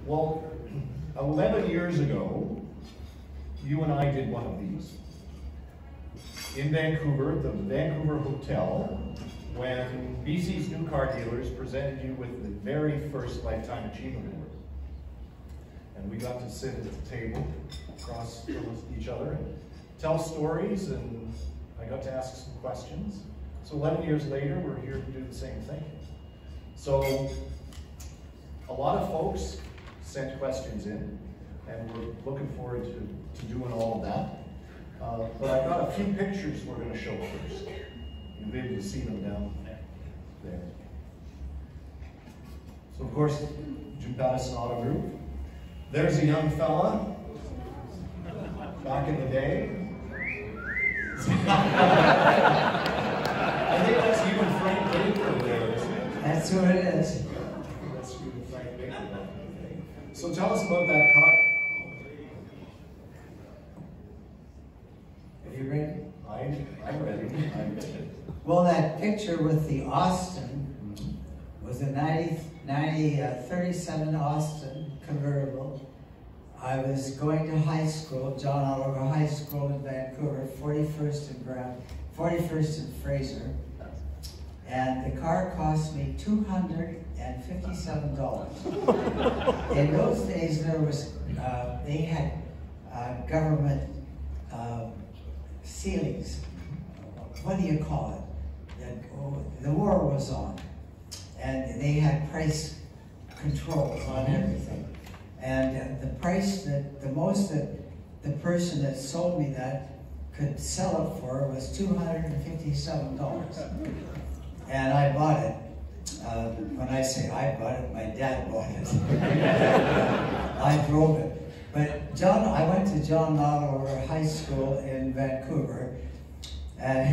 Well, 11 years ago, you and I did one of these. In Vancouver, the Vancouver Hotel, when BC's new car dealers presented you with the very first Lifetime Achievement Award. And we got to sit at the table across from each other and tell stories, and I got to ask some questions. So 11 years later, we're here to do the same thing. So a lot of folks sent questions in, and we're looking forward to doing all of that. But I've got a few pictures we're going to show first. You'll be able to see them down there. So of course, Jim Pattison Auto Group. There's a young fella back in the day. I think that's you and Frank Baker there, isn't it? That's who it is. That's you and Frank Baker. So tell us about that car. Are you ready? I'm ready. Well, that picture with the Austin was a 37 Austin convertible. I was going to high school, John Oliver High School in Vancouver, 41st and Fraser. And the car cost me $257. In those days, there was, they had government ceilings. What do you call it? The war was on, and they had price controls on everything. And the price the most that the person that sold me that could sell it for was $257. And I bought it. When I say I bought it, my dad bought it. I drove it. But I went to John Oliver High School in Vancouver, and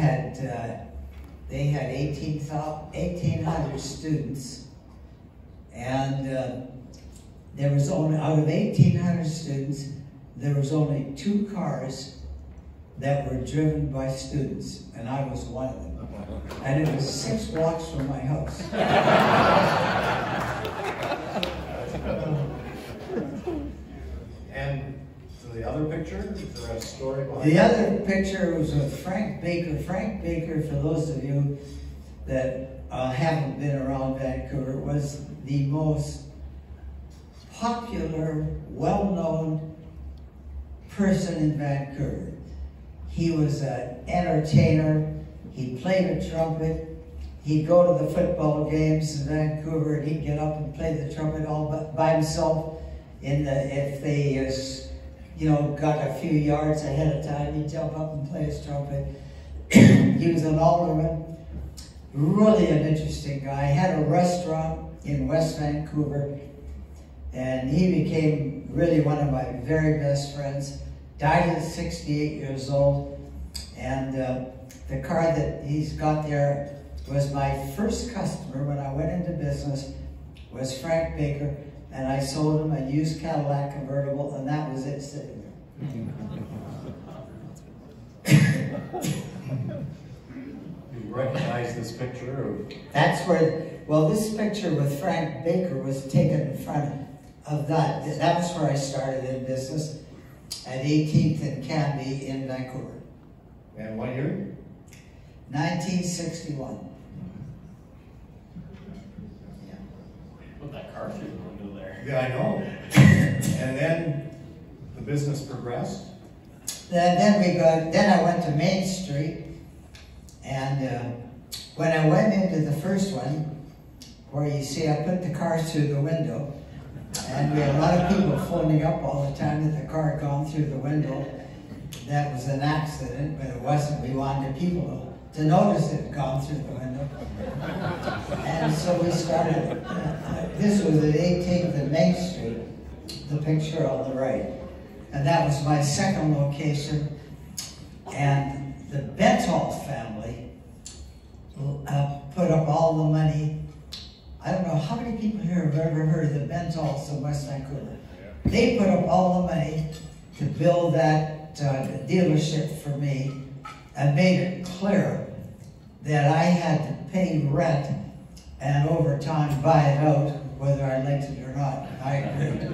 they had 1,800 students, and there was only, out of 1,800 students, there was only 2 cars that were driven by students, and I was one of them. And it was 6 blocks from my house. And so the other picture, is there a story behind The other picture was with Frank Baker. Frank Baker, for those of you that haven't been around Vancouver, was the most popular, well-known person in Vancouver. He was an entertainer. He played a trumpet. He'd go to the football games in Vancouver, and he'd get up and play the trumpet all by himself. If they, got a few yards ahead of time, he'd jump up and play his trumpet. He was an alderman, really an interesting guy. Had a restaurant in West Vancouver, and he became really one of my very best friends. Died at 68 years old, and the car that he's got there was my first customer when I went into business, was Frank Baker, and I sold him a used Cadillac convertible, and that was it sitting there. You recognize this picture? That's where, well, this picture with Frank Baker was taken in front of that. That was where I started in business, at 18th and Canby in Vancouver. And what year? 1961. Yeah. Put that car through the window there. Yeah, I know. And then the business progressed. Then I went to Main Street, and when I went into the first one, where you see I put the car through the window, and we had a lot of people phoning up all the time that the car had gone through the window. That was an accident, but it wasn't. We wanted people to notice it had gone through the window. And so we started, this was at 18th and Main Street, the picture on the right. And that was my second location. And the Bentall family put up all the money. I don't know how many people here have ever heard of the Bentalls in West Vancouver. They put up all the money to build that dealership for me, and made it clear that I had to pay rent and over time buy it out whether I liked it or not. I agree.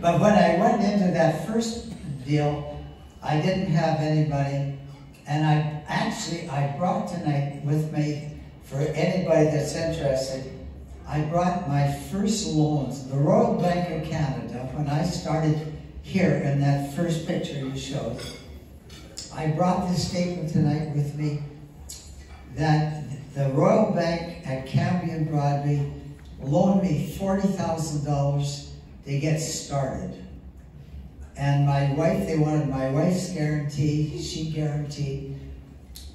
But when I went into that first deal, I didn't have anybody, and I brought tonight with me, for anybody that's interested, I brought my first loans, the Royal Bank of Canada, when I started here in that first picture you showed. I brought this statement tonight with me that the Royal Bank at Cambie Broadway loaned me $40,000 to get started. And my wife, they wanted my wife's guarantee, she guaranteed.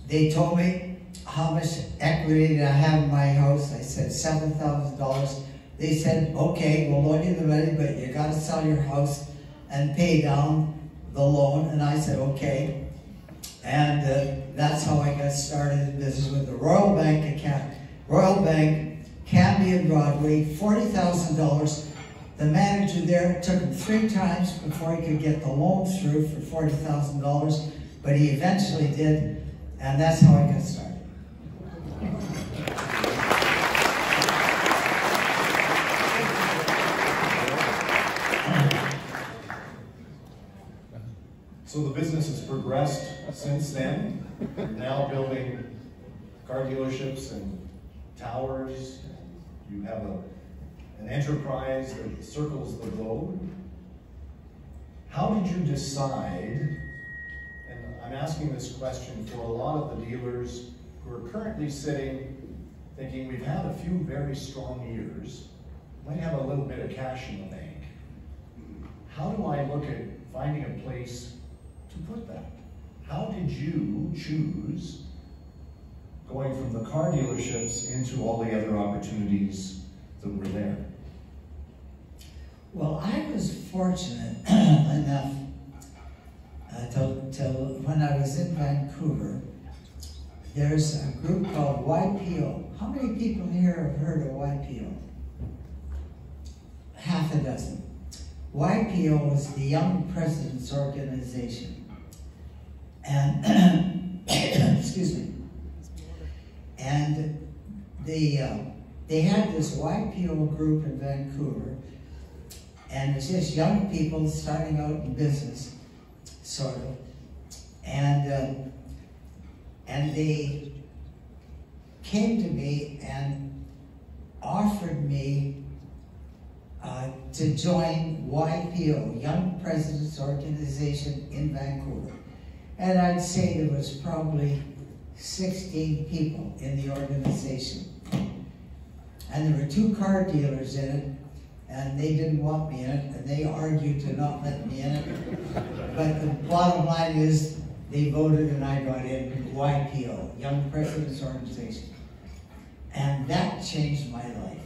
They told me how much equity did I have in my house. I said $7,000. They said, okay, we'll loan you the money, but you gotta sell your house and pay down the loan. And I said, okay. And that's how I got started in business with the Royal Bank account. Royal Bank, Cambie and Broadway, $40,000. The manager there took him 3 times before he could get the loan through for $40,000, but he eventually did, and that's how I got started. So the business has progressed since then. You're now building car dealerships and towers. You have an enterprise that circles the globe. How did you decide, and I'm asking this question for a lot of the dealers who are currently sitting thinking we've had a few very strong years, might have a little bit of cash in the bank. How do I look at finding a place to put that? How did you choose going from the car dealerships into all the other opportunities that were there? Well, I was fortunate enough till when I was in Vancouver, there's a group called YPO. How many people here have heard of YPO? Half a dozen. YPO was the Young Presidents Organization. And, excuse me. And they had this YPO group in Vancouver, and it's just young people starting out in business, sort of. And they came to me and offered me to join YPO, Young Presidents Organization in Vancouver. And I'd say there was probably 16 people in the organization. And there were 2 car dealers in it, and they didn't want me in it, and they argued to not let me in it. But the bottom line is, they voted and I got in YPO, Young Presidents Organization. And that changed my life.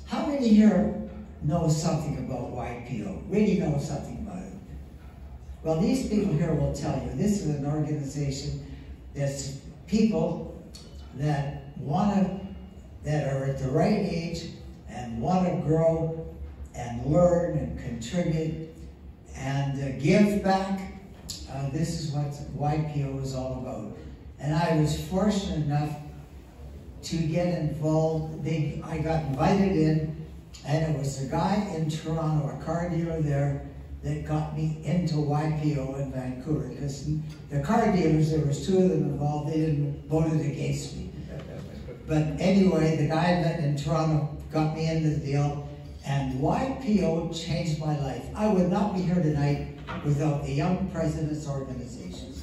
How many here know something about YPO? Really know something about it? Well, these people here will tell you, this is an organization that's people that that are at the right age and want to grow and learn and contribute and give back. This is what YPO is all about. And I was fortunate enough to get involved. I got invited in, and it was a guy in Toronto, a car dealer there, that got me into YPO in Vancouver. Because the car dealers, there was 2 of them involved, they didn't voted against me. But anyway, the guy I met in Toronto got me into the deal, and YPO changed my life. I would not be here tonight without the Young Presidents Organization.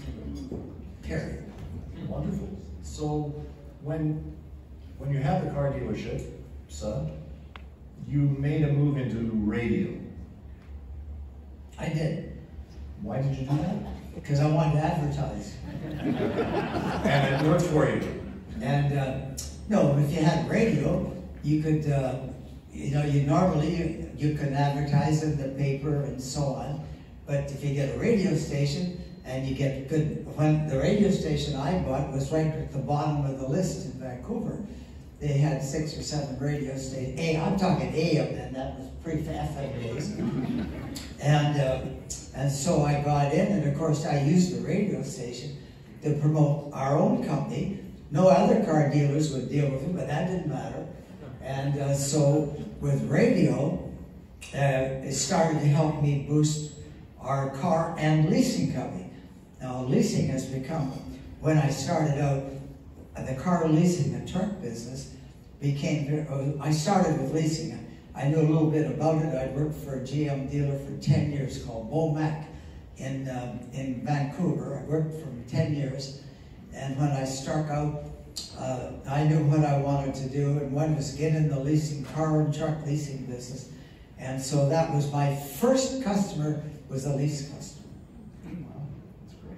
Period. Wonderful. So when you had the car dealership, son, you made a move into radio. I did. Why did you do that? Because I wanted to advertise. And it worked for you. And no, if you had radio, you could, you could advertise in the paper and so on. But if you get a radio station and you get good, when the radio station I bought was right at the bottom of the list in Vancouver. They had 6 or 7 radio stations. I'm talking AM then, that was pre-FM days. And so I got in, and of course I used the radio station to promote our own company, No other car dealers would deal with him, but that didn't matter. And so with radio, it started to help me boost our car and leasing company. Now leasing has become, when I started out, the car leasing and truck business became, I started with leasing. I knew a little bit about it. I worked for a GM dealer for 10 years called Bomac in Vancouver. I worked for 10 years. And when I struck out, I knew what I wanted to do, and one was get in the leasing, car and truck leasing business. And so that was my first customer, was a lease customer. Wow, that's great.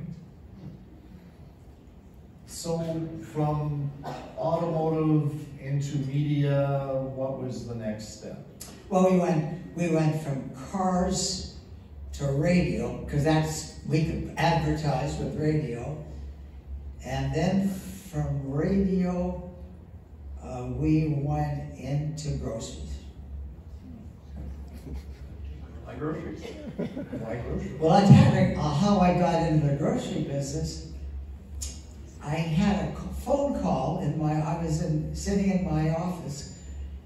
So from automotive into media, what was the next step? Well, we went from cars to radio, because we could advertise with radio. And then from radio, we went into groceries. Why groceries? Why groceries? Well, I'll tell you how I got into the grocery business. I had a phone call I was sitting in my office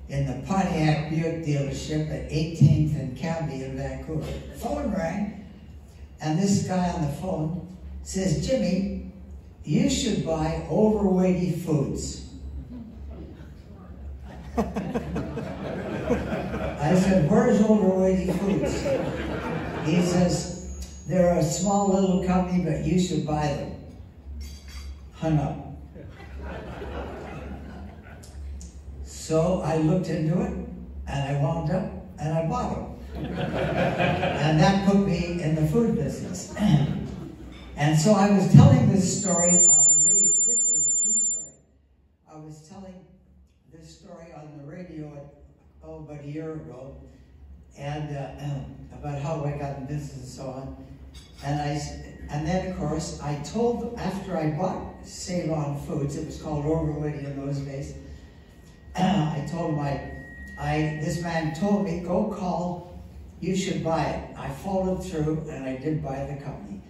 in the Pontiac Buick dealership at 18th and County in Vancouver. Phone rang, and this guy on the phone says, "Jimmy, you should buy Overweighty Foods." I said, "Where's Overweighty Foods?" He says, "They're a small little company, but you should buy them." Hung up. So I looked into it, and I wound up, and I bought them. And that put me in the food business. And so I was telling this story on radio. This is a true story. I was telling this story on the radio about a year ago, and about how I got in business and so on. And then of course I told, after I bought Save On Foods, it was called Overweighty in those days. I told him this man told me, "Go call, you should buy it." I followed through, and I did buy the company.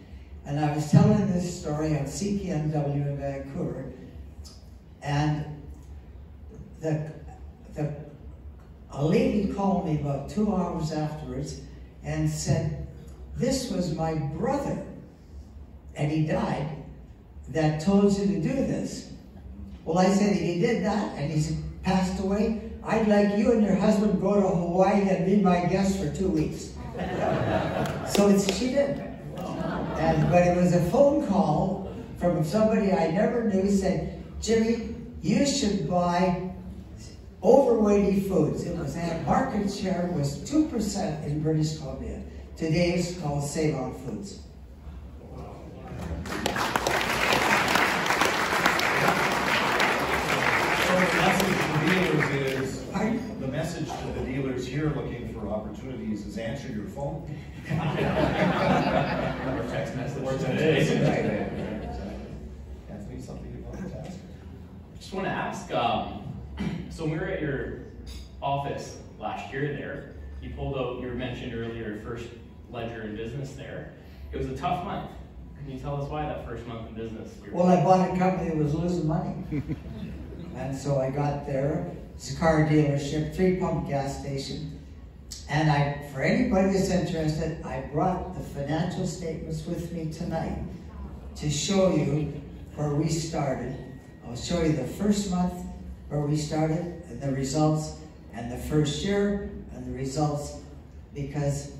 And I was telling this story on CKNW in Vancouver, and a lady called me about 2 hours afterwards and said, "This was my brother, and he died, that told you to do this." Well, I said, "If he did that and he's passed away, I'd like you and your husband go to Hawaii and be my guest for 2 weeks." So she did. But it was a phone call from somebody I never knew, said, "Jimmy, you should buy Overweighty Foods." It was, market share was 2% in British Columbia. Today it's called Save On Foods. So the message to the dealers is, the message to the dealers here looking for opportunities is answer your phone. Or text message. Or text message. Anthony, something you want to ask? Just want to ask, so when we were at your office last year there, you pulled out, you mentioned earlier, your first ledger in business there. It was a tough month. Can you tell us why that first month in business? Well, I bought a company that was losing money. And so I got there. It's a car dealership, 3-pump gas station. And for anybody that's interested, I brought the financial statements with me tonight to show you where we started. I'll show you the first month where we started, and the results, and the first year, and the results, because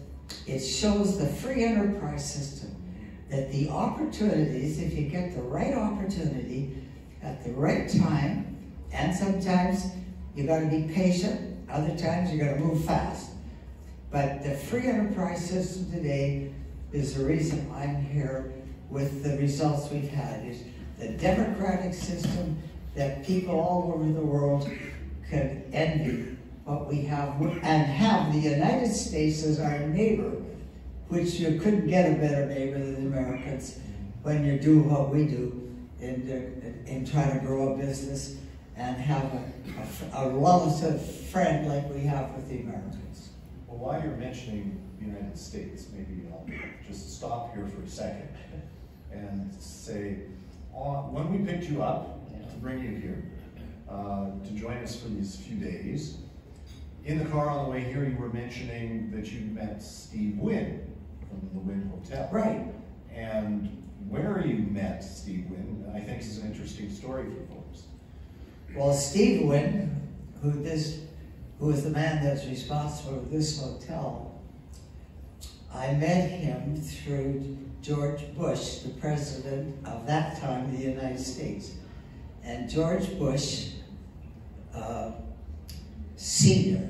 it shows the free enterprise system, that the opportunities, if you get the right opportunity at the right time, and sometimes you got to be patient, other times you got to move fast. But the free enterprise system today is the reason I'm here with the results we've had. Is the democratic system that people all over the world could envy what we have, and have the United States as our neighbor, which you couldn't get a better neighbor than the Americans when you do what we do in trying to grow a business and have a relative friend like we have with the Americans. Well, while you're mentioning the United States, maybe I'll just stop here for a second and say, when we picked you up to bring you here, to join us for these few days. In the car on the way here, you were mentioning that you met Steve Wynn from the Wynn Hotel. Right. And where you met Steve Wynn, I think is an interesting story for folks. Well, Steve Wynn, who is the man that's responsible for this hotel, I met him through George Bush, the president of that time of the United States. And George Bush, Sr.,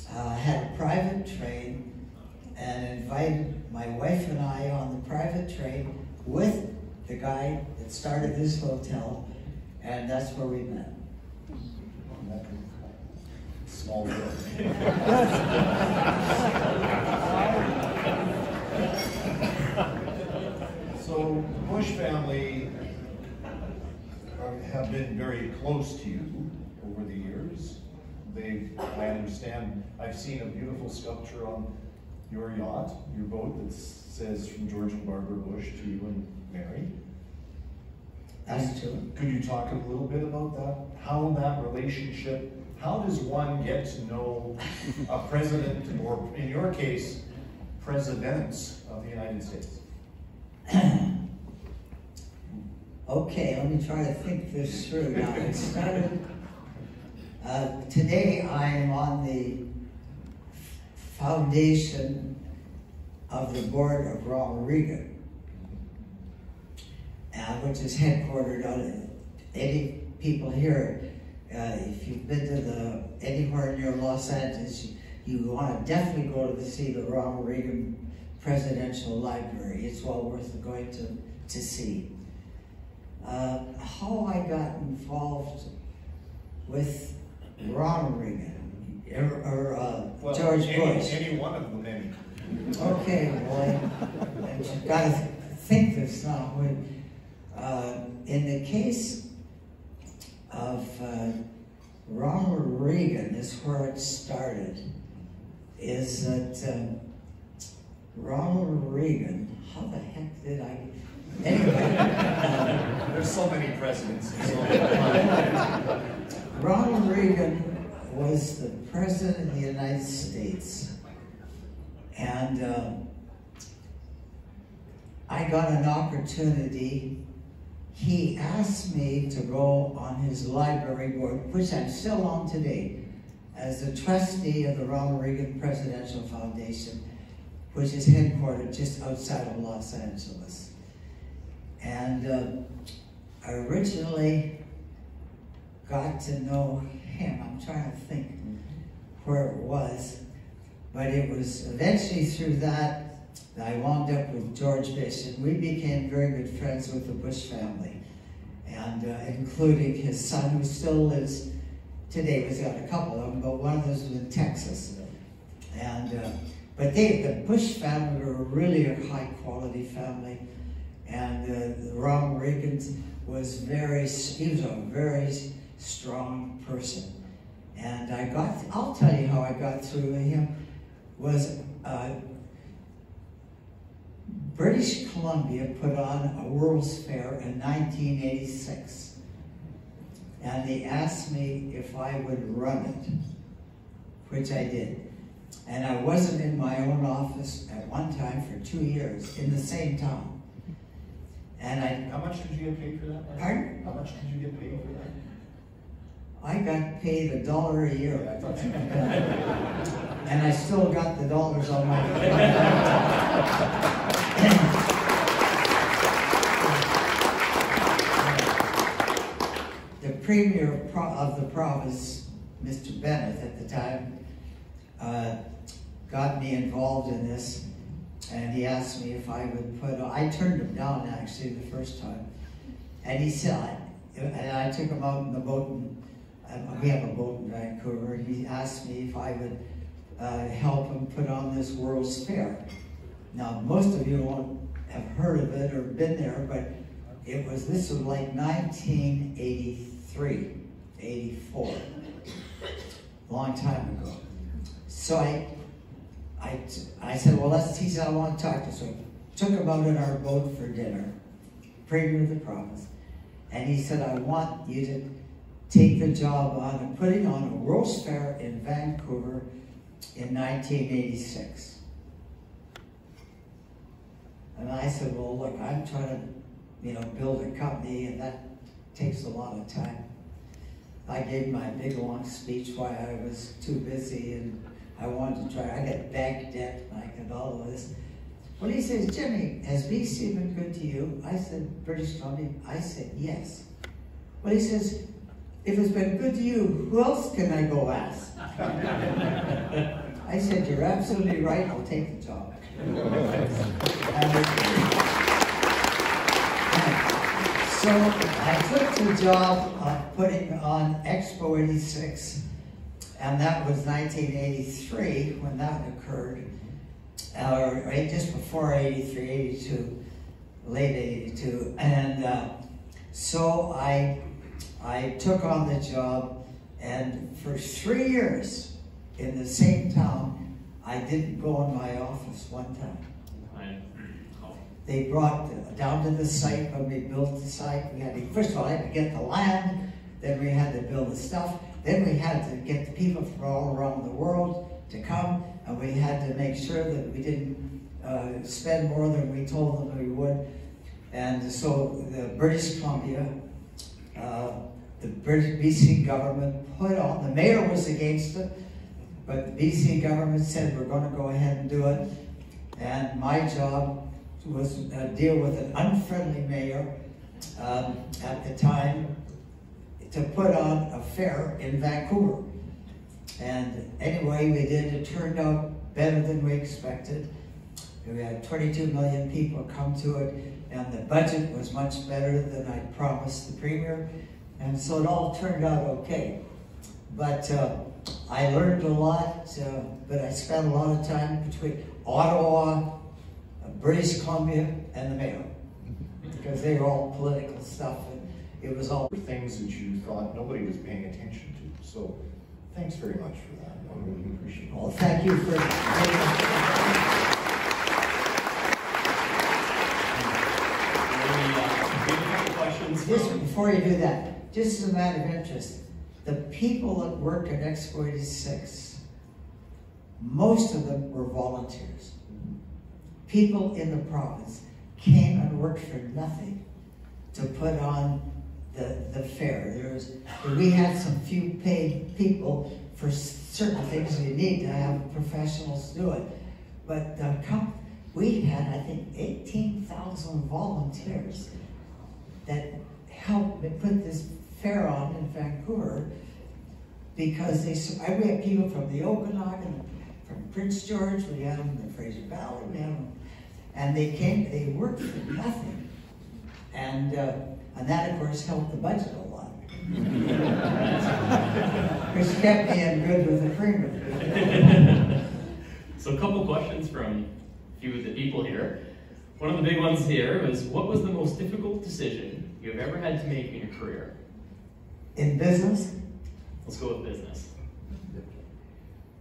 had a private train and invited my wife and I on the private train with the guy that started this hotel, and that's where we met. Small world. So the Bush family have been very close to you over the years. I understand, I've seen a beautiful sculpture on your yacht, your boat, that says from George and Barbara Bush to you and Mary. That's true. Could you talk a little bit about that? How that relationship, how does one get to know a president, or in your case, presidents of the United States? Okay, let me try to think this through now. It started, today I am on the foundation of the board of Ronald Reagan, which is headquartered out of any people here. If you've been to anywhere near Los Angeles, you want to definitely go to see the Ronald Reagan Presidential Library. It's well worth going to see. How I got involved with Ronald Reagan or George Bush. Any one of them, maybe. Okay, well, you've got to think this now. In the case of Ronald Reagan, is where it started, is that Ronald Reagan, how the heck did I, anyway. There's so many presidents. Ronald Reagan was the president of the United States, and I got an opportunity. He asked me to go on his library board, which I'm still on today, as the trustee of the Ronald Reagan Presidential Foundation, which is headquartered just outside of Los Angeles. And I originally got to know him. I'm trying to think where it was, but it was eventually through that I wound up with George Bush, and we became very good friends with the Bush family, and including his son, who still lives today. He's got a couple of them, but one of them is in Texas. And but the Bush family were really a high-quality family, and Ronald Reagan was he was a very strong person. And I'll tell you how I got through him, was British Columbia put on a World's Fair in 1986. And they asked me if I would run it, which I did. And I wasn't in my own office at one time for 2 years in the same town. And How much did you get paid for that? Pardon? How much did you get paid for that? I got paid $1 a year. Yeah, I thought so. And I still got the dollars on my The premier of the province, Mr. Bennett at the time, got me involved in this, and he asked me if I would I turned him down actually the first time, and he said, and I took him out in the boat, and we have a boat in Vancouver, and he asked me if I would help him put on this World's Fair. Now, most of you won't have heard of it or been there, but this was like 1983, 84, a long time ago. So I said, well, he said, I want to talk to you. So I took him out in our boat for dinner, premier of the province. And he said, I want you to take the job on putting on a World's Fair in Vancouver in 1986. And I said, well, look, I'm trying to, build a company, and that takes a lot of time. I gave my big long speech why I was too busy and I wanted to try. I got bank debt and I got all of this. Well, he says, Jimmy, has BC been good to you? I said, British Columbia? I said, yes. Well, he says, if it's been good to you, who else can I go ask? I said, you're absolutely right, I'll take the job. So I took the job of putting on Expo 86, and that was 1983 when that occurred, right just before 83, 82, late 82. And so I took on the job, and for 3 years in the same town, I didn't go in my office one time. They brought down to the site when we built the site. We had to, first of all, I had to get the land, then we had to build the stuff, then we had to get the people from all around the world to come, and we had to make sure that we didn't spend more than we told them we would. And so the British Columbia, the British BC government put on, the mayor was against it, but the BC government said we're going to go ahead and do it. And my job was deal with an unfriendly mayor at the time to put on a fair in Vancouver. And anyway, we did. It turned out better than we expected. We had 22 million people come to it, and the budget was much better than I promised the premier. And so it all turned out okay. But I learned a lot, but I spent a lot of time between Ottawa, British Columbia, and the mayor, because they were all political stuff, and it was all things that you thought nobody was paying attention to. So thanks very much for that. I really appreciate it. Well, thank you for questions. Just before you do that, just as a matter of interest, the people that worked at Expo 86, most of them were volunteers. People in the province came and worked for nothing to put on the fair. We had some few paid people for certain things. You need to have professionals do it. But we had, I think, 18,000 volunteers that helped me put this fair on in Vancouver, because we had people from the Okanagan, from Prince George, we had them in the Fraser Valley, we had them, and they worked for nothing. And that, of course, helped the budget a lot. Which kept me in good with the premier. So a couple questions from a few of the people here. One of the big ones here was, what was the most difficult decision you've ever had to make in your career? In business? Let's go with business.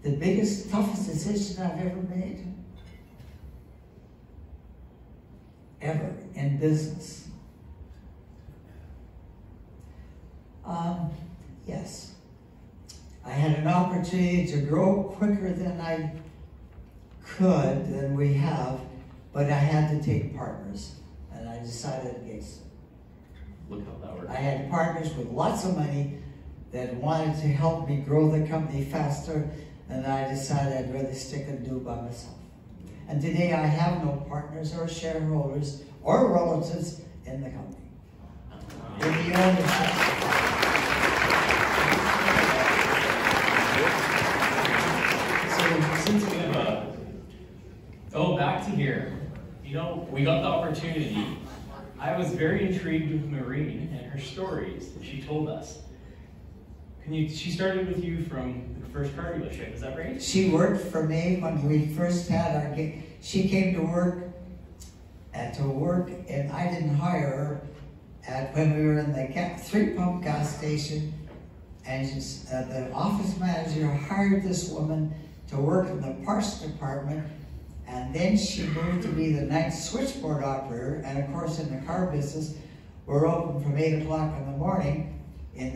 The biggest, toughest decision I've ever made? Ever in business? Yes. I had an opportunity to grow quicker than I could, than we have, but I had to take partners, and I decided against it. Look how that worked. I had partners with lots of money that wanted to help me grow the company faster, and I decided I'd rather stick and do it by myself. And today I have no partners or shareholders or relatives in the company. In the ownership. Since we have back to here, we got the opportunity. I was very intrigued with Maureen and her stories that she told us. She started with you from the first car dealership, is that right? She worked for me when we first had our gig. She came to work, and I didn't hire her when we were in the 3-pump gas station, and the office manager hired this woman to work in the parts department, and then she moved to be the night switchboard operator, and of course in the car business, We're open from 8 o'clock in the morning in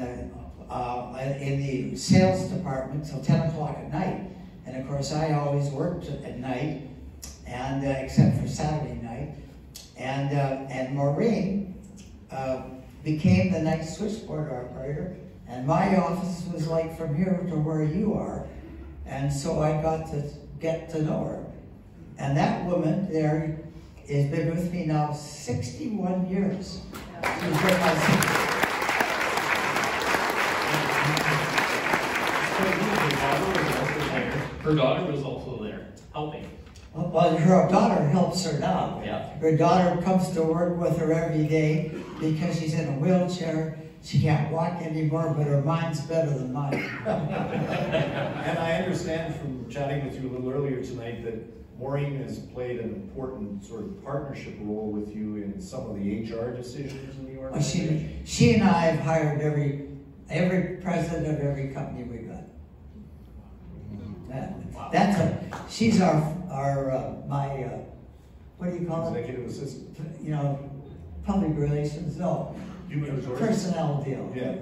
the sales department till 10 o'clock at night. And of course, I always worked at night, and except for Saturday night. And Maureen became the night switchboard operator, and my office was like from here to where you are. And so I got to get to know her. And that woman there has been with me now 61 years. She's been my Her daughter was also there, helping. Well, her daughter helps her now. Yeah. Her daughter comes to work with her every day because she's in a wheelchair. She can't walk anymore, but her mind's better than mine. And I understand from chatting with you a little earlier tonight that Maureen has played an important sort of partnership role with you in some of the HR decisions in the organization. She and I have hired every president of every company we got. Yeah. She's my what do you call it? Executive assistant. You know, public relations. No, Human resources. Personnel deal. Yeah.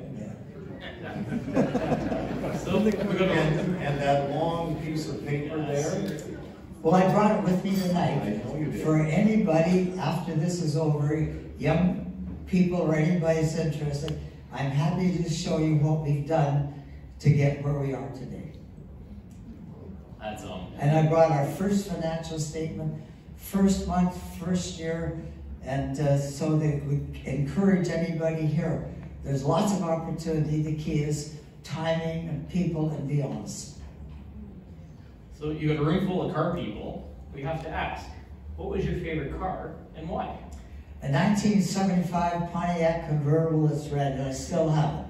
So we're gonna And that long piece of paper there. Well, I brought it with me I tonight know you did. for anybody after this is over, young people or anybody that's interested. I'm happy to show you what we've done to get where we are today. That's And I brought our first financial statement, first month, first year, and so that we encourage anybody here. There's lots of opportunity. The key is timing and people and be honest. So you got a room full of car people. We have to ask, what was your favorite car and why? A 1975 Pontiac convertible that's red, and I still have it.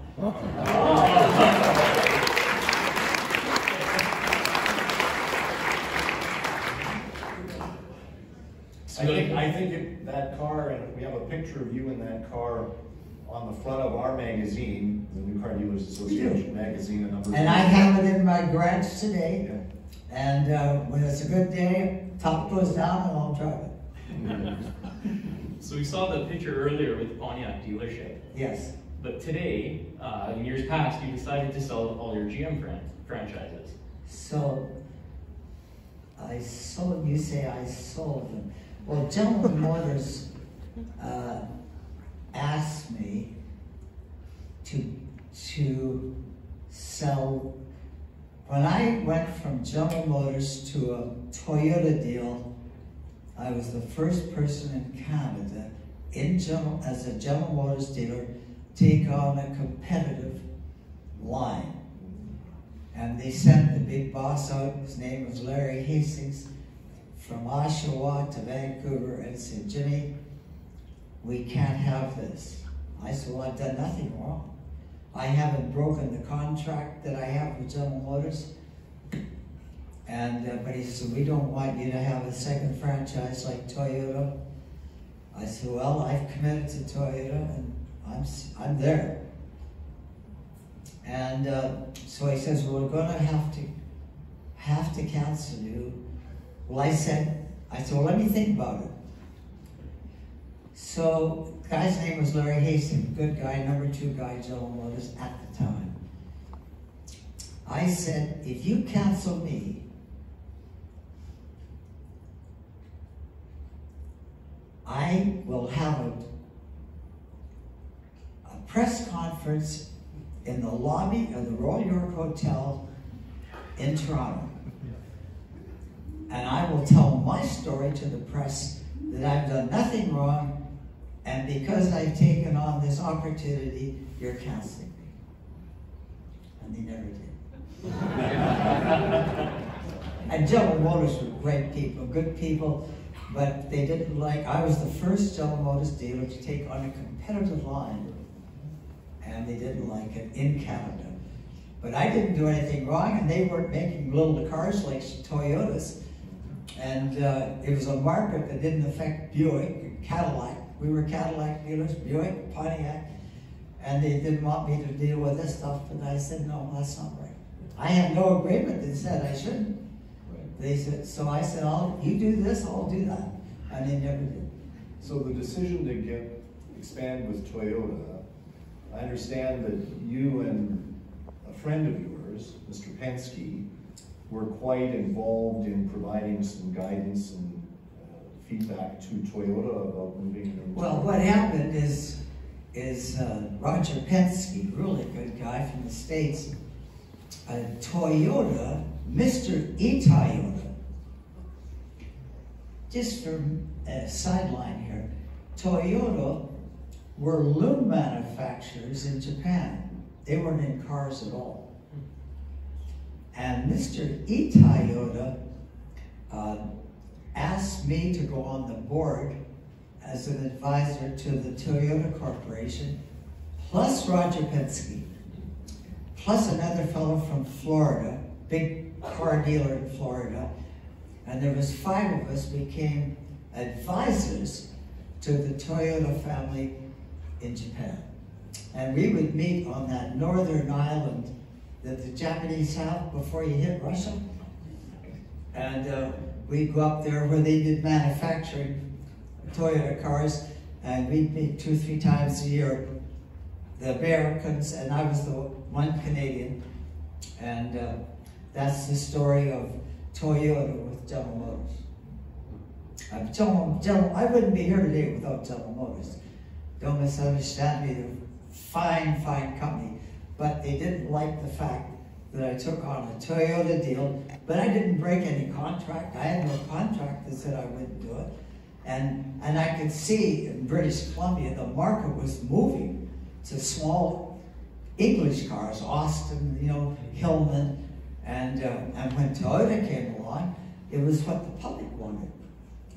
I think that car, and we have a picture of you in that car on the front of our magazine, the New Car Dealers Association magazine. And I have it in my garage today. Yeah. And when it's a good day, top goes down and I'll drive it. So we saw the picture earlier with the Pontiac dealership. Yes. But today, in years past, you decided to sell all your GM franchises. So, you say I sold them. Well, General Motors asked me to sell. When I went from General Motors to a Toyota deal, I was the first person in Canada as a General Motors dealer take on a competitive line. And they sent the big boss out, his name was Larry Hastings, from Oshawa to Vancouver, and said, Jimmy, we can't have this. I said, well, I've done nothing wrong. I haven't broken the contract that I have with General Motors. And but he said, we don't want you to have a second franchise like Toyota. I said, well, I've committed to Toyota, and I'm there. And so he says, well, we're going to have to cancel you. Well, I said, well, let me think about it. So the guy's name was Larry Hastings, good guy, #2 guy, General Motors at the time. I said, if you cancel me, I will have a press conference in the lobby of the Royal York Hotel in Toronto. And I will tell my story to the press that I've done nothing wrong, and because I've taken on this opportunity, you're canceling me. And they never did. And General Motors were great people, good people, but they didn't like, I was the first General Motors dealer to take on a competitive line, and they didn't like it in Canada. But I didn't do anything wrong, and they weren't making little cars like Toyotas. And it was a market that didn't affect Buick and Cadillac. We were Cadillac dealers, Buick, Pontiac, and they didn't want me to deal with this stuff, but I said, no, that's not right. I had no agreement. They said I shouldn't. They said, so I said, you do this, I'll do that. And they never did. So the decision to get expand with Toyota. I understand that you and a friend of yours, Mr. Penske, were quite involved in providing some guidance and feedback to Toyota about moving them. Well, what happened is Roger Penske, really good guy from the States, Toyota, Mr. E-Toyota, just for a sideline here, Toyota were loom manufacturers in Japan. They weren't in cars at all. And Mr. E-Toyota asked me to go on the board as an advisor to the Toyota Corporation, plus Roger Penske, plus another fellow from Florida, big car dealer in Florida, and there was 5 of us became advisors to the Toyota family in Japan. And we would meet on that northern island that the Japanese have before you hit Russia. And we'd go up there where they did manufacturing Toyota cars, and we'd meet 2 or 3 times a year, the Americans, and I was the one Canadian. And that's the story of Toyota with General Motors. I wouldn't be here today without General Motors. Don't misunderstand me, they're a fine, fine company. But they didn't like the fact that I took on a Toyota deal, but I didn't break any contract. I had no contract that said I wouldn't do it. And I could see in British Columbia, the market was moving to small English cars, Austin, you know, Hillman, and when Toyota came along, it was what the public wanted.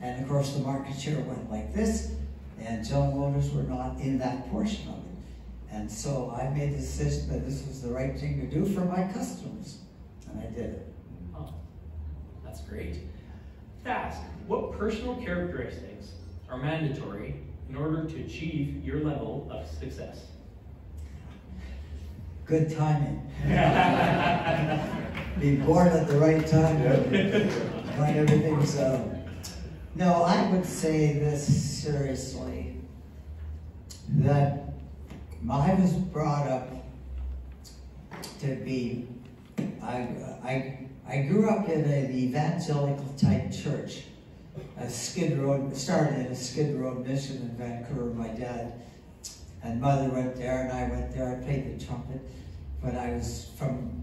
And of course, the market share went like this, and General Motors were not in that portion of it. And so I made the decision that this was the right thing to do for my customers, and I did it. Oh, that's great. To ask, what personal characteristics are mandatory in order to achieve your level of success? Good timing. Be born at the right time when everything's No, I would say this seriously, that I was brought up to be, I grew up in an evangelical type church, started in a Skid Row mission in Vancouver. My dad and mother went there, and I went there. I played the trumpet, but I was from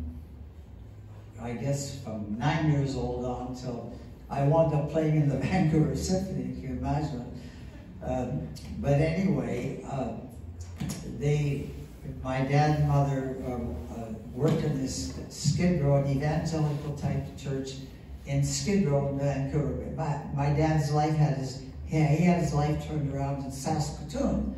9 years old on till I wound up playing in the Vancouver Symphony. Can you imagine it? But anyway, my dad and mother worked in this Skid Row, an evangelical type church in Skid Row in Vancouver. My dad's life had his life turned around in Saskatoon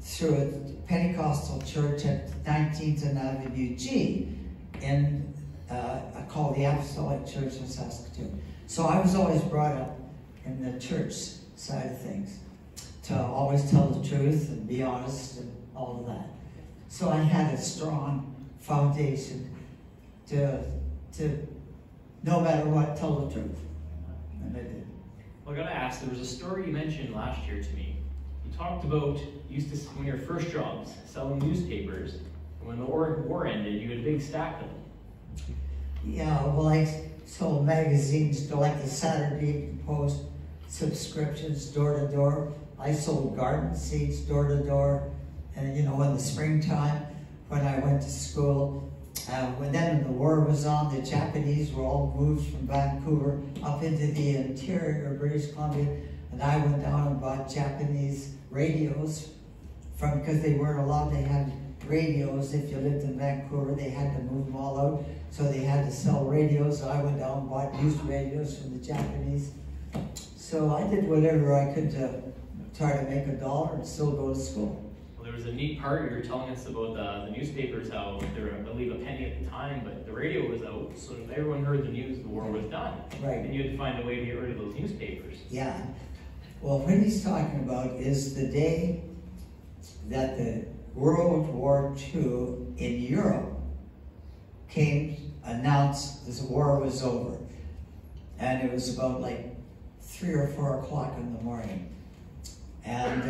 through a Pentecostal church at 19th and Avenue G in called the Apostolic Church in Saskatoon. So I was always brought up in the church side of things to always tell the truth and be honest and all of that. So I had a strong foundation to no matter what, tell the truth. And I did. Well, I gotta ask, there was a story you mentioned last year to me. You talked about one of your first jobs, selling newspapers, and when the war ended, you had a big stack of them. Yeah, well, I sold magazines like the Saturday Evening Post, subscriptions door to door. I sold garden seeds door to door. And in the springtime, when I went to school, when the war was on, the Japanese were all moved from Vancouver up into the interior of British Columbia, and I went down and bought Japanese radios because they weren't allowed. They had radios. If you lived in Vancouver, they had to move them all out, so they had to sell radios. So I went down and bought used radios from the Japanese. So I did whatever I could to try to make $1 and still go to school. There was a neat part you were telling us about the newspapers, how they were, I believe, a penny at the time, but the radio was out, so if everyone heard the news, the war was done. Right. And you had to find a way to get rid of those newspapers. Yeah. Well, what he's talking about is the day that the World War II in Europe announced this war was over. And it was about like 3 or 4 o'clock in the morning. And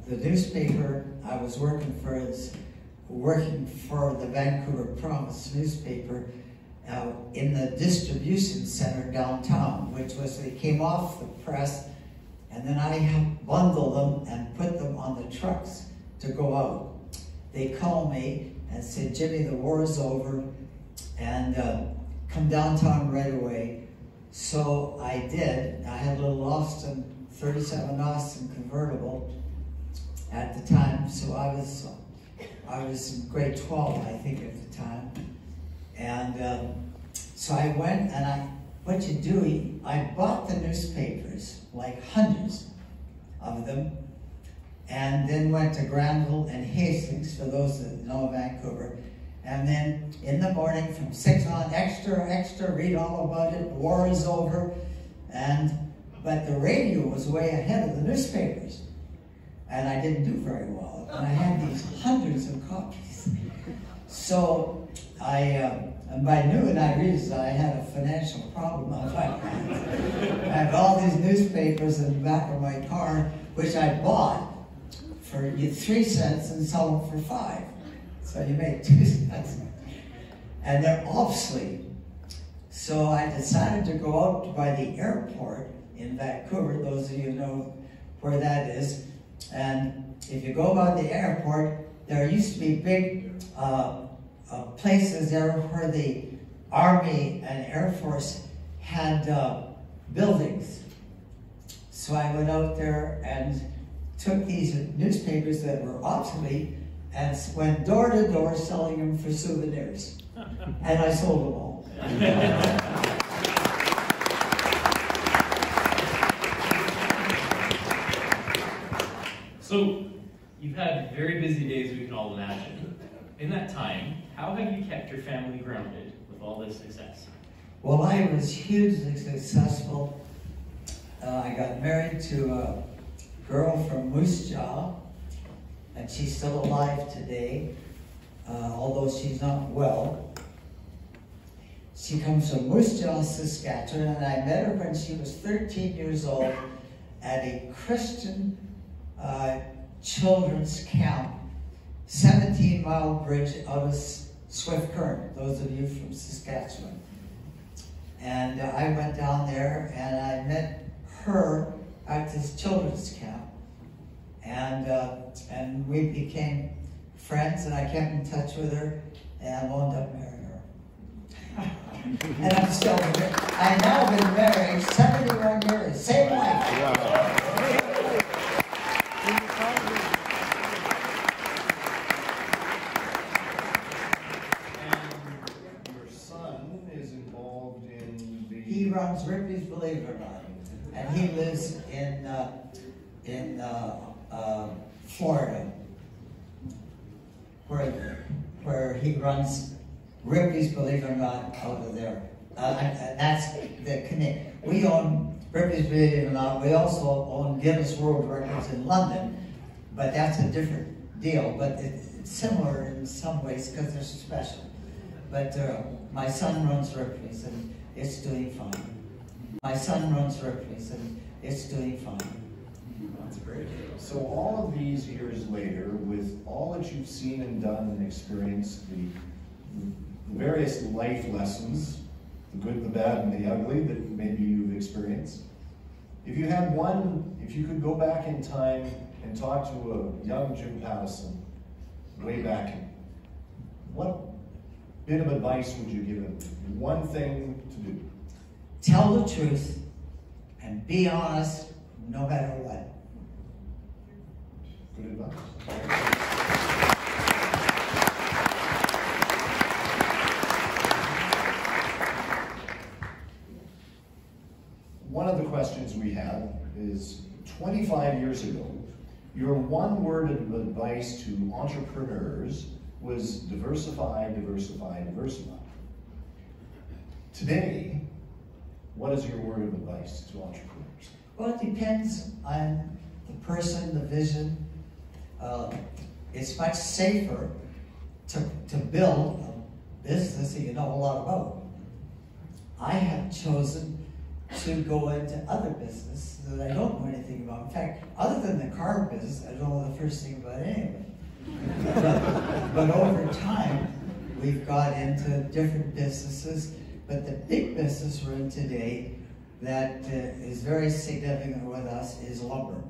the newspaper I was working for is working for the Vancouver Promise newspaper in the distribution center downtown, which was, they came off the press, and then I bundled them and put them on the trucks to go out. They called me and said, Jimmy, the war is over, and come downtown right away. So I did. I had a little Austin, 37 Austin convertible at the time, so I was in grade 12, I think, at the time. And so I went, and what you do, I bought the newspapers, like hundreds of them, and then went to Granville and Hastings, for those that know Vancouver. And then in the morning from 6 on, extra, read all about it, war is over. But the radio was way ahead of the newspapers. And I didn't do very well. And I had these hundreds of copies. So and by noon I realized I had a financial problem on my hands. I had all these newspapers in the back of my car, which I bought for 3 cents and sold them for 5. So you make 2 cents. And they're obsolete. So I decided to go out by the airport in Vancouver. Those of you know where that is. And if you go by the airport, there used to be big places there where the Army and Air Force had buildings. So I went out there and took these newspapers that were obsolete and went door to door selling them for souvenirs. And I sold them all. So, you've had very busy days, we can all imagine. In that time, how have you kept your family grounded with all this success? Well, I was hugely successful. I got married to a girl from Moose Jaw, and she's still alive today, although she's not well. She comes from Moose Jaw, Saskatchewan, and I met her when she was 13 years old at a Christian children's camp, 17-mile bridge out of Swift Current, those of you from Saskatchewan. And I went down there and I met her at this children's camp. And we became friends, and I kept in touch with her, and I wound up marrying her. And I'm still married. I've now been married 71 years, same wife. Wow. And your son is involved in the... He runs Ripley's, believe it or not, and he lives in Florida, where he runs Ripley's, believe it or not, out of there. That's the connect. We own Ripley's, believe it or not. We also own Guinness World Records in London, but that's a different deal. But it's similar in some ways because they're special. But my son runs Ripley's, and it's doing fine. My son runs Ripley's, and it's doing fine. That's great. So all of these years later, with all that you've seen and done and experienced, the various life lessons, the good, the bad, and the ugly that maybe you've experienced, if you had one, if you could go back in time and talk to a young Jim Pattison way back, what bit of advice would you give him? One thing to do. Tell the truth and be honest no matter what. Good advice. One of the questions we have is, 25 years ago, your one word of advice to entrepreneurs was diversify, diversify, diversify. Today, what is your word of advice to entrepreneurs? Well, it depends on the person, the vision. It's much safer to build a business that you know a lot about. I have chosen, to go into other business that I don't know anything about. In fact, other than the car business, I don't know the first thing about any of it. But over time, we've got into different businesses. But the big business we're in today that is very significant with us is lumber.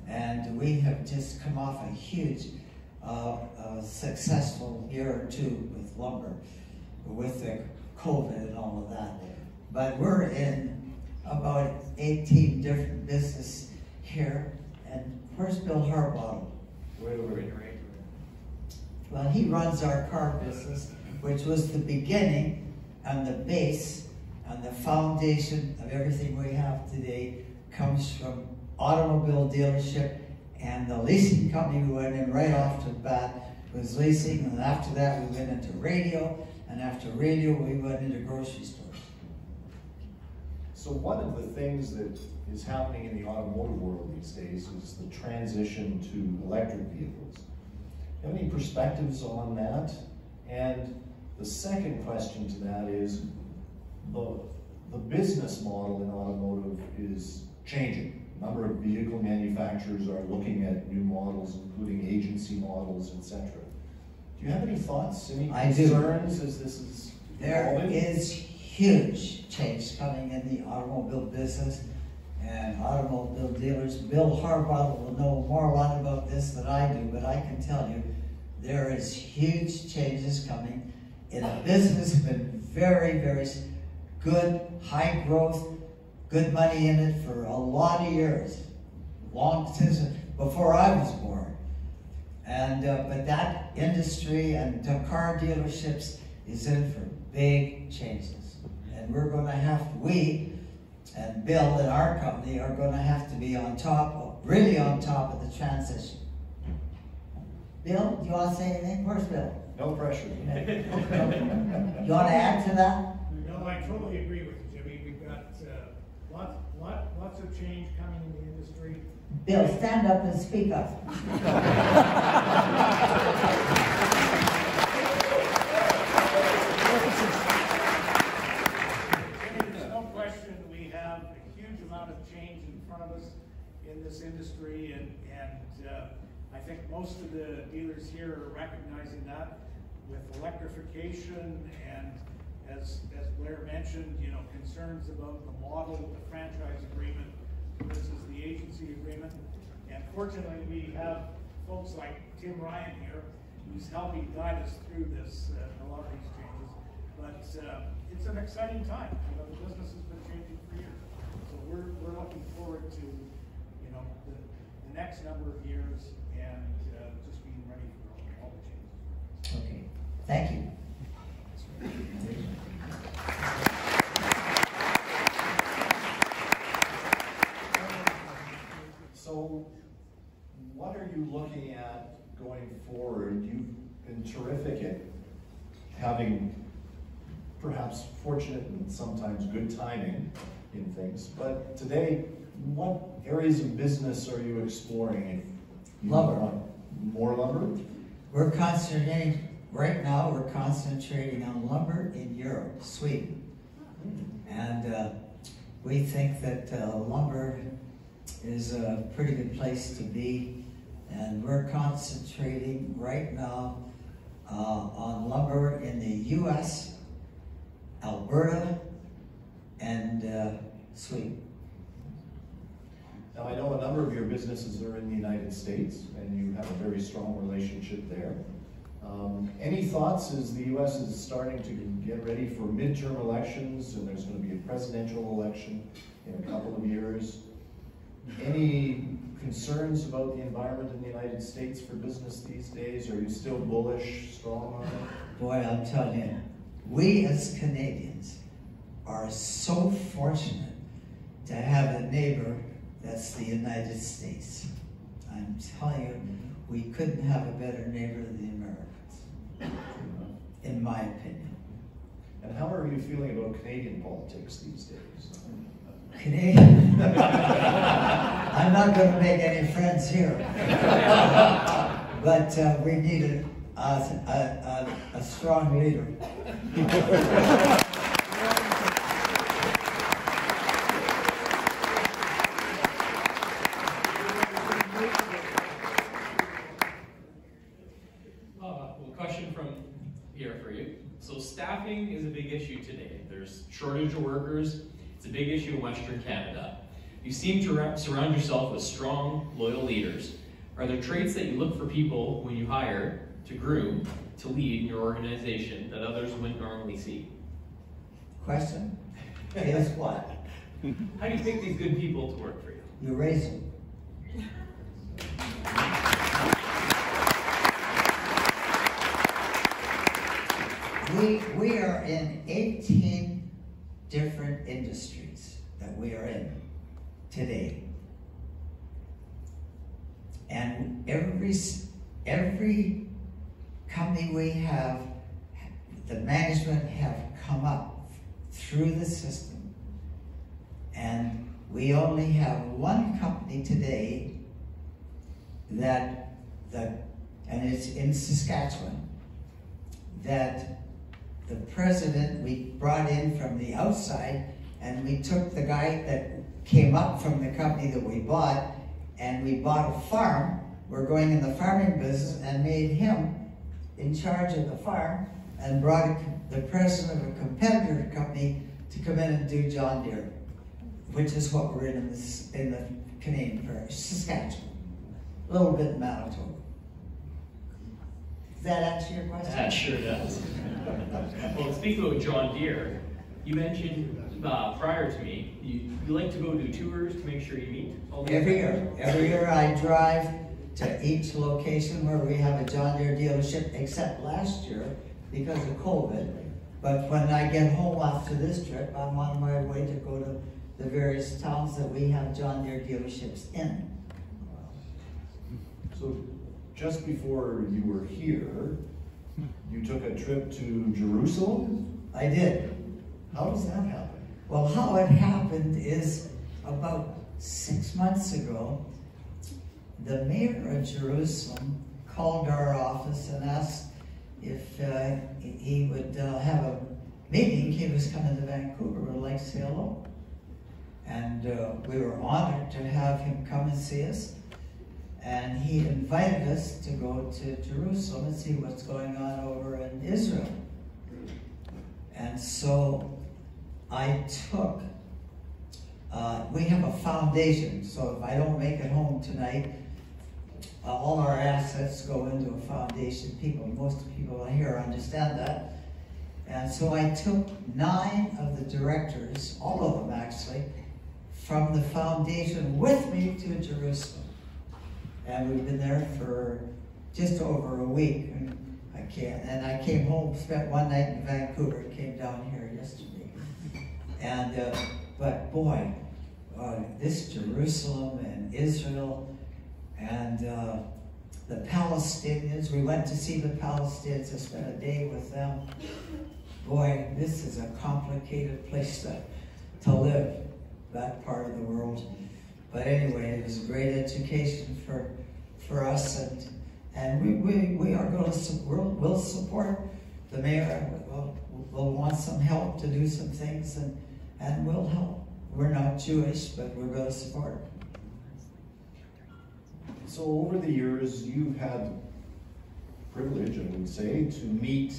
And we have just come off a huge successful year or two with lumber, with the COVID and all of that. But we're in about 18 different businesses here. And where's Bill Harbottle? Right. Well, he runs our car business, which was the beginning and the base and the foundation of everything we have today comes from automobile dealership, and the leasing company we went in right off the bat was leasing, and after that we went into radio, and after radio we went into grocery stores. So one of the things that is happening in the automotive world these days is the transition to electric vehicles. Do you have any perspectives on that? And the second question to that is, the business model in automotive is changing. A number of vehicle manufacturers are looking at new models, including agency models, etc. Do you have any thoughts, any concerns as this is evolving? There is huge change coming in the automobile business and automobile dealers. Bill Harbottle will know more a lot about this than I do, but I can tell you there is huge changes coming in a business that's been very, very good, high growth, good money in it for a lot of years, long since before I was born. And but that industry and car dealerships is in for big changes, and we're going to have we and Bill and our company are going to have to be on top, really on top of the transition. Bill, do you want to say anything? Where's Bill? No pressure. You want to add to that? No, I totally agree with you, Jimmy. We've got lots of change coming in the industry. Bill, stand up and speak up. There's no question we have a huge amount of change in front of us in this industry, and I think most of the dealers here are recognizing that with electrification and, as Blair mentioned, concerns about the model of the franchise agreement versus the agency agreement. And fortunately, we have folks like Tim Ryan here, who's helping guide us through this, a lot of these changes. But it's an exciting time. The business has been changing for years, so we're looking forward to the next number of years and just being ready for all the changes. Okay, thank you. So, what are you looking at going forward? You've been terrific at having perhaps fortunate and sometimes good timing in things, but today, what areas of business are you exploring? Lumber. More lumber? We're concentrating, right now we're concentrating on lumber in Europe, Sweden. And we think that lumber is a pretty good place to be. And we're concentrating right now on lumber in the US, Alberta, and Sweden. Now, I know a number of your businesses are in the United States, and you have a very strong relationship there. Any thoughts as the U.S. is starting to get ready for midterm elections, and there's going to be a presidential election in a couple of years? Any concerns about the environment in the United States for business these days? Are you still bullish, strong on it? Boy, I'm telling you, we as Canadians are so fortunate to have a neighbor that's the United States. I'm telling you, we couldn't have a better neighbor than the Americans, in my opinion. And how are you feeling about Canadian politics these days? Canadian? I'm not going to make any friends here. But we need a strong leader. workers, it's a big issue in Western Canada. You seem to surround yourself with strong, loyal leaders. Are there traits that you look for people when you hire to groom, to lead in your organization that others wouldn't normally see? Question is what? How do you pick these good people to work for you? You raise them. We are in 18 different industries that we are in today. And every company we have, the management have come up through the system. And we only have one company today and it's in Saskatchewan, that the president we brought in from the outside, and we took the guy that came up from the company that we bought, and we bought a farm. We're going in the farming business, and made him in charge of the farm, and brought the president of a competitor company to come in and do John Deere, which is what we're in the Canadian Prairie, Saskatchewan, a little bit in Manitoba. Does that answer your question? That sure does. Well, speaking about John Deere, you mentioned prior to me, you like to go do tours to make sure you meet all the Every year I drive to each location where we have a John Deere dealership, except last year because of COVID. But when I get home after this trip, I'm on my way to go to the various towns that we have John Deere dealerships in. So just before you were here, you took a trip to Jerusalem? I did. How does that happen? Well, how it happened is about 6 months ago, the mayor of Jerusalem called our office and asked if he would have a meeting. He was coming to Vancouver, would like to say hello. And we were honored to have him come and see us. And he invited us to go to Jerusalem and see what's going on over in Israel. And so I took, we have a foundation, so if I don't make it home tonight, all our assets go into a foundation. Most people here understand that. And so I took 9 of the directors, all of them actually, from the foundation with me to Jerusalem. And we've been there for just over a week. And I came home, spent one night in Vancouver, and came down here yesterday. And, but boy, this Jerusalem and Israel and the Palestinians, we went to see the Palestinians, I spent a day with them. Boy, this is a complicated place to live, that part of the world. But anyway, it was a great education for us, and we are going to we'll support the mayor. We'll want some help to do some things, and we'll help. We're not Jewish, but we're going to support it. So over the years, you've had privilege, I would say, to meet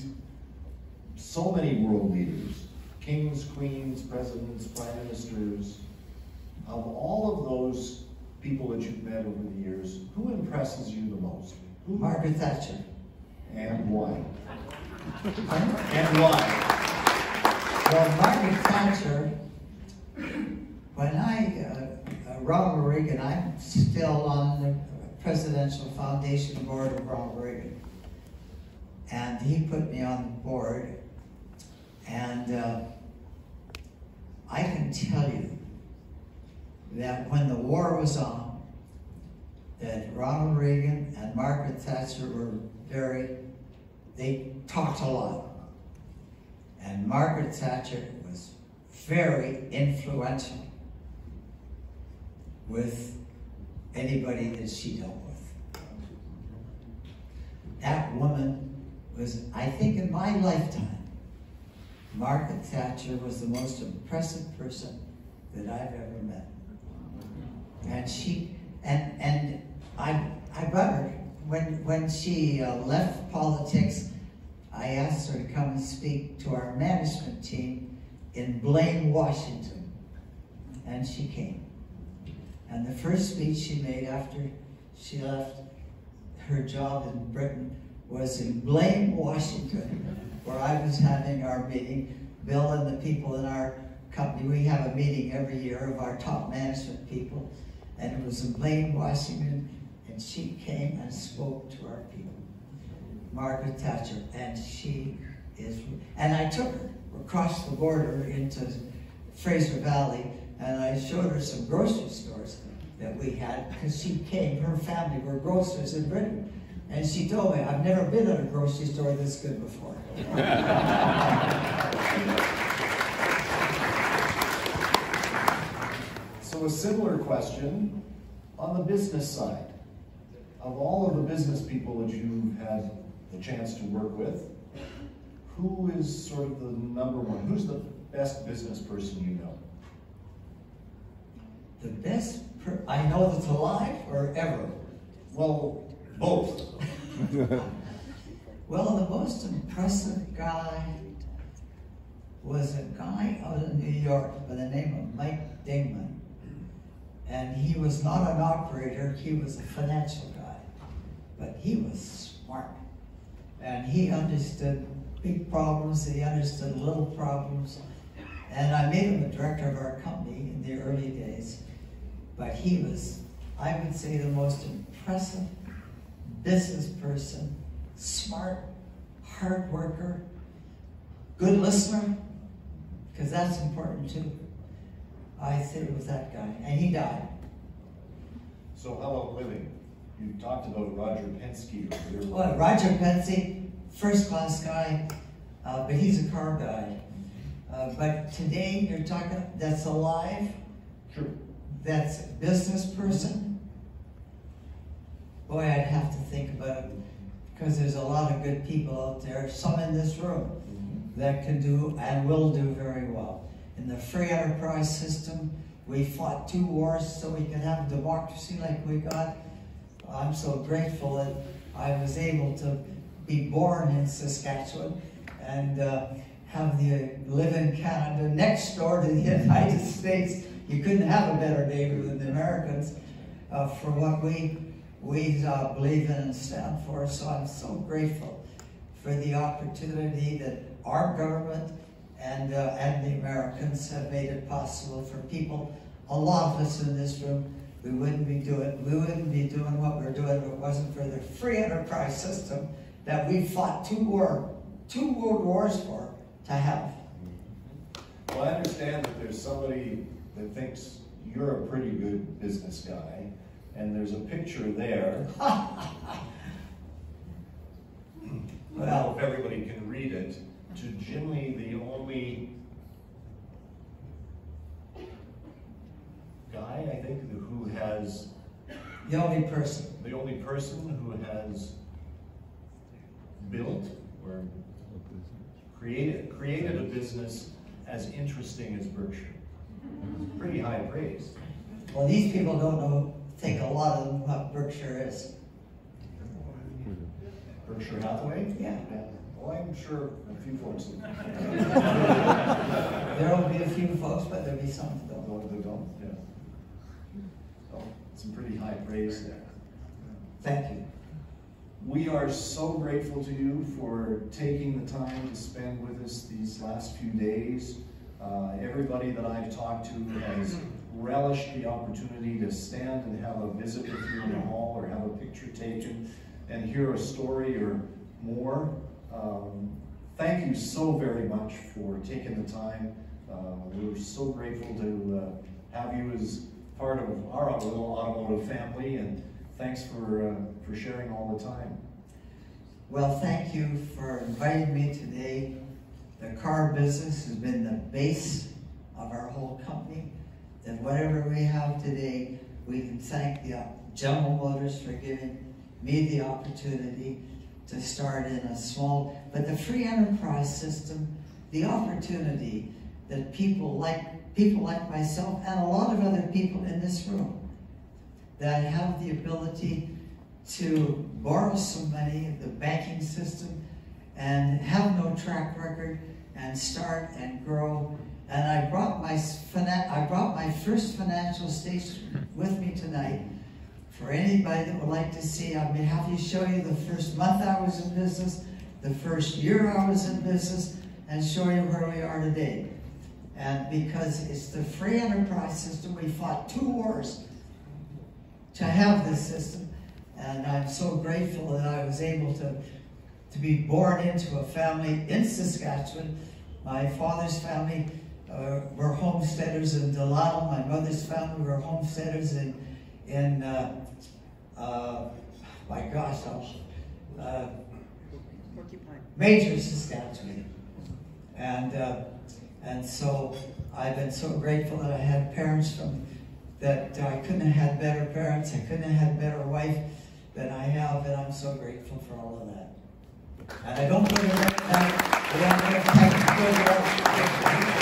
so many world leaders, kings, queens, presidents, prime ministers. Of all of those people that you've met over the years, who impresses you the most? Margaret Thatcher. And why? And why? Well, Margaret Thatcher, when Ronald Reagan, I'm still on the Presidential Foundation Board of Ronald Reagan. And he put me on the board. And I can tell you that when the war was on, that Ronald Reagan and Margaret Thatcher were they talked a lot. And Margaret Thatcher was very influential with anybody that she dealt with. That woman was, I think in my lifetime, Margaret Thatcher was the most impressive person that I've ever met. And I got her, when she left politics, I asked her to come and speak to our management team in Blaine, Washington. And she came. And the first speech she made after she left her job in Britain was in Blaine, Washington, where I was having our meeting. Bill and the people in our company, we have a meeting every year of our top management people, and it was in Blaine, Washington, and she came and spoke to our people. Margaret Thatcher, and she is, and I took her across the border into Fraser Valley, and I showed her some grocery stores that we had, because she came, her family were grocers in Britain, and she told me, I've never been in a grocery store this good before. So a similar question on the business side. Of all of the business people that you've had the chance to work with, who is sort of the number one? Who's the best business person you know? The best, I know that's alive or ever? Well, both. Well, the most impressive guy was a guy out in New York by the name of Mike Dingman. And he was not an operator, he was a financial guy. But he was smart. And he understood big problems, he understood little problems. And I made him a director of our company in the early days. But he was, I would say, the most impressive business person, smart, hard worker, good listener, because that's important too. I say it was that guy, and he died. So how about living? You talked about Roger Penske. Well, Roger Penske, first-class guy, but he's a car guy. But today, you're talking, that's alive, Sure. that's a business person. Boy, I'd have to think about it, because there's a lot of good people out there, some in this room, that can do and will do very well. In the free enterprise system, we fought 2 wars so we could have democracy like we got. I'm so grateful that I was able to be born in Saskatchewan and live in Canada next door to the United States. You couldn't have a better neighbor than the Americans for what we believe in and stand for. So I'm so grateful for the opportunity that our government and the Americans have made it possible for people. A lot of us in this room, we wouldn't be doing what we're doing if it wasn't for the free enterprise system that we fought 2 world wars for to have. Well, I understand that there's somebody that thinks you're a pretty good business guy, and there's a picture there. Well, if everybody can read it, to Jimmy, the only guy, I think, who has... The only person who has built or created a business as interesting as Berkshire. Pretty high praise. Well, these people don't think a lot of them what Berkshire is. Berkshire Hathaway? Yeah. Well, I'm sure a few folks will. There'll be a few folks, but there'll be some that don't. They don't, yeah. So, some pretty high praise there. Thank you. We are so grateful to you for taking the time to spend with us these last few days. Everybody that I've talked to has relished the opportunity to stand and have a visit with you in the hall or have a picture taken and hear a story or more. Thank you so very much for taking the time. We're so grateful to have you as part of our little automotive family, and thanks for sharing all the time. Well, thank you for inviting me today. The car business has been the base of our whole company. And whatever we have today, we can thank the General Motors for giving me the opportunity to start in a small, but the free enterprise system, the opportunity that people like myself and a lot of other people in this room that have the ability to borrow some money in the banking system and have no track record and start and grow And I brought my first financial statement with me tonight. For anybody that would like to see, I'd be happy to show you the first month I was in business, the first year I was in business, and show you where we are today. And because it's the free enterprise system, we fought 2 wars to have this system. And I'm so grateful that I was able to be born into a family in Saskatchewan. My father's family were homesteaders in Delisle. My mother's family were homesteaders in Major, Saskatchewan. And so I've been so grateful that I had parents that I couldn't have had better parents. I couldn't have had a better wife than I have, and I'm so grateful for all of that. And I don't believe that. I don't